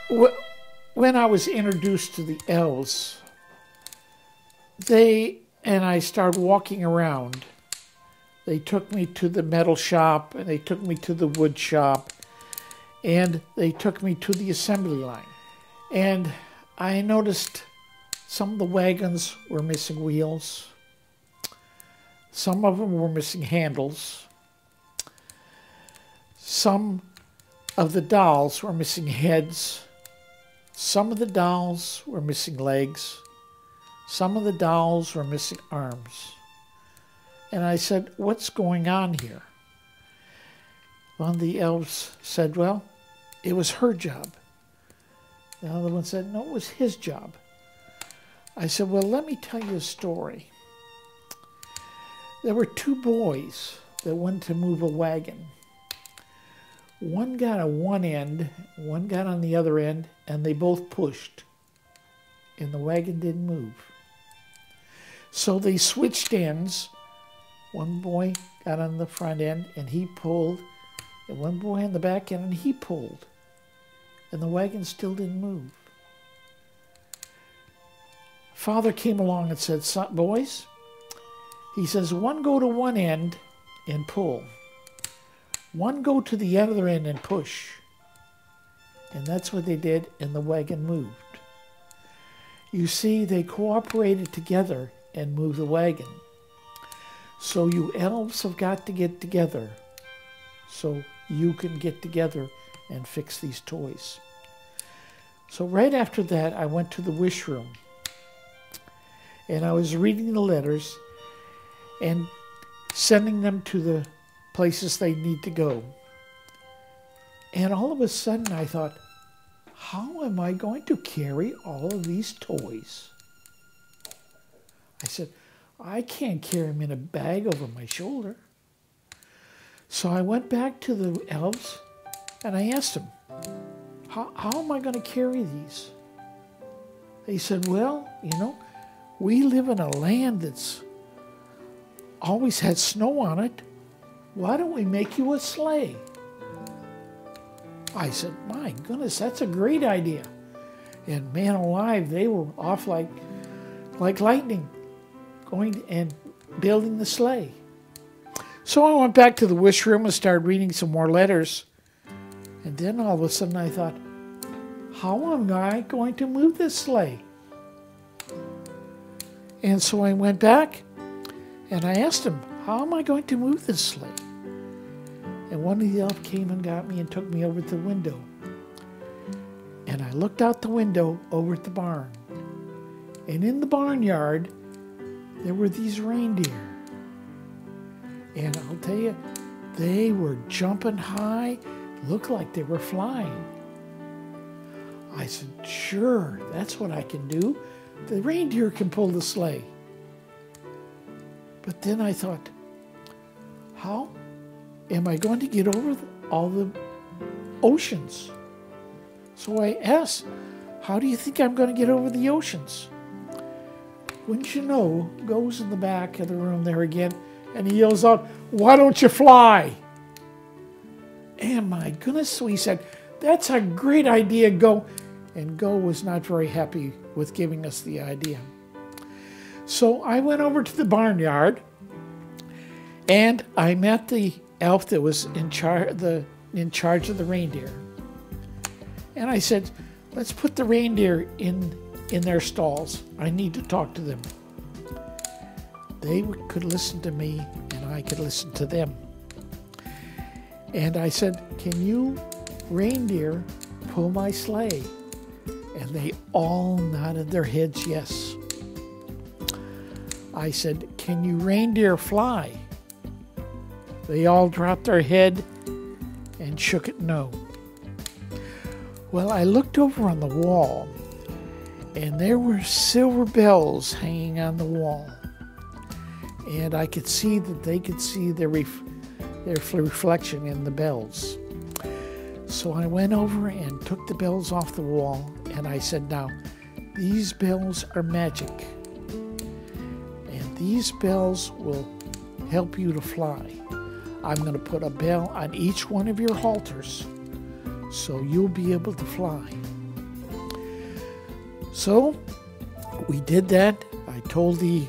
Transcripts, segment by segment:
when I was introduced to the elves, and I started walking around. They took me to the metal shop, and they took me to the wood shop, and they took me to the assembly line. And I noticed some of the wagons were missing wheels. Some of them were missing handles. Some of the dolls were missing heads. Some of the dolls were missing legs. Some of the dolls were missing arms. And I said, what's going on here? One of the elves said, well, it was her job. The other one said, no, it was his job. I said, well, let me tell you a story. There were two boys that wanted to move a wagon. One got on one end, one got on the other end, and they both pushed. And the wagon didn't move. So they switched ends. One boy got on the front end and he pulled, and one boy on the back end and he pulled. And the wagon still didn't move. Father came along and said, boys, he says, one go to one end and pull. One go to the other end and push. And that's what they did, and the wagon moved. You see, they cooperated together and moved the wagon. So you elves have got to get together so you can get together and fix these toys. So right after that, I went to the wish room. And I was reading the letters and sending them to the places they need to go. And all of a sudden I thought, how am I going to carry all of these toys? I said, I can't carry them in a bag over my shoulder. So I went back to the elves and I asked them, how am I going to carry these? They said, well, you know, we live in a land that's always had snow on it. Why don't we make you a sleigh? I said, my goodness, that's a great idea. And man alive, they were off like lightning, going and building the sleigh. So I went back to the wish room and started reading some more letters. And then all of a sudden I thought, how am I going to move this sleigh? And so I went back and I asked him, how am I going to move this sleigh? And one of the elves came and got me and took me over to the window. And I looked out the window over at the barn. And in the barnyard, there were these reindeer. And I'll tell you, they were jumping high, looked like they were flying. I said, sure, that's what I can do. The reindeer can pull the sleigh. But then I thought, how am I going to get over all the oceans? So I asked, how do you think I'm going to get over the oceans? Wouldn't you know, goes in the back of the room there again, and he yells out, why don't you fly? And my goodness, so he said, that's a great idea, Go. And Go was not very happy with giving us the idea. So I went over to the barnyard, and I met the elf that was in charge of the reindeer. And I said, let's put the reindeer in their stalls. I need to talk to them. They could listen to me, and I could listen to them. And I said, can you, reindeer, pull my sleigh? And they all nodded their heads yes. I said, can you, reindeer, fly? They all dropped their head and shook it no. Well, I looked over on the wall, and there were silver bells hanging on the wall. And I could see that they could see their reflection in the bells. So I went over and took the bells off the wall, and I said, now, these bells are magic. And these bells will help you to fly. I'm going to put a bell on each one of your halters so you'll be able to fly. So we did that. I told the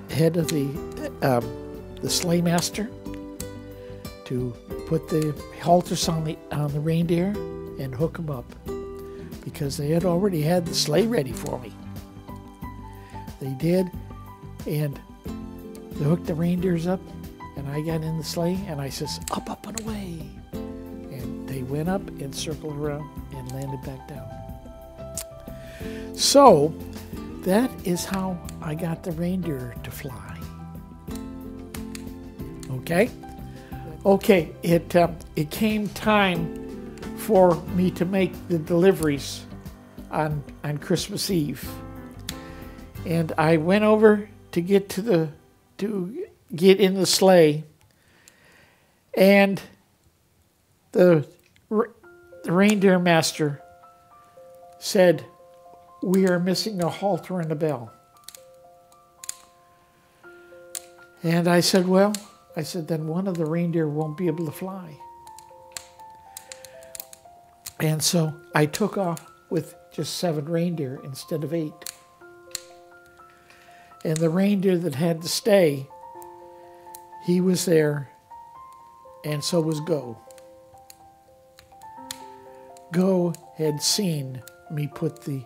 head of the sleigh master to put the halters on the reindeer and hook them up, because they had already had the sleigh ready for me. They did, and they hooked the reindeers up, and I got in the sleigh, and I says, up, up, and away. And they went up and circled around and landed back down. So that is how I got the reindeer to fly. Okay? Okay, it came time for me to make the deliveries on Christmas Eve. And I went over to get get in the sleigh, and the reindeer master said, we are missing a halter and a bell. And I said, well, then one of the reindeer won't be able to fly. And so I took off with just 7 reindeer instead of 8. And the reindeer that had to stay, he was there, and so was Go. Go had seen me put the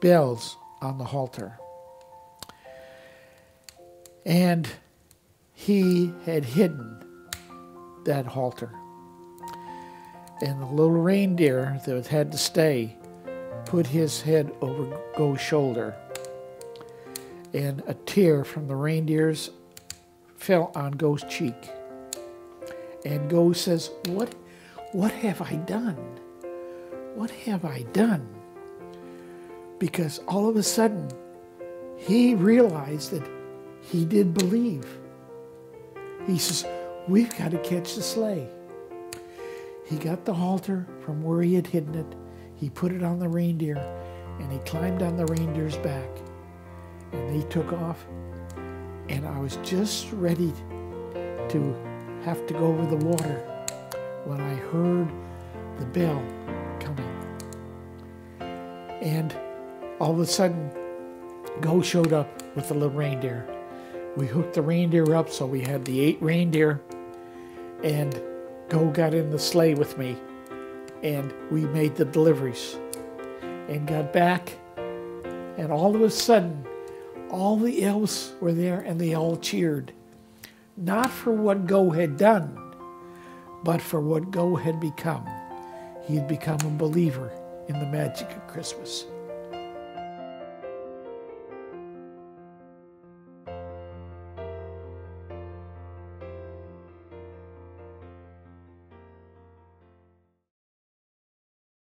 bells on the halter, and he had hidden that halter. And the little reindeer that had to stay put his head over Go's shoulder, and a tear from the reindeers fell on Go's cheek. And Go says, what have I done? What have I done? Because all of a sudden, he realized that he did believe. He says, we've got to catch the sleigh. He got the halter from where he had hidden it. He put it on the reindeer, and he climbed on the reindeer's back. And they took off, and I was just ready to have to go over the water when I heard the bell coming. And all of a sudden, Go showed up with the little reindeer. We hooked the reindeer up, so we had the 8 reindeer, and Go got in the sleigh with me, and we made the deliveries and got back, and all of a sudden, all the elves were there, and they all cheered. Not for what Go had done, but for what Go had become. He had become a believer in the magic of Christmas.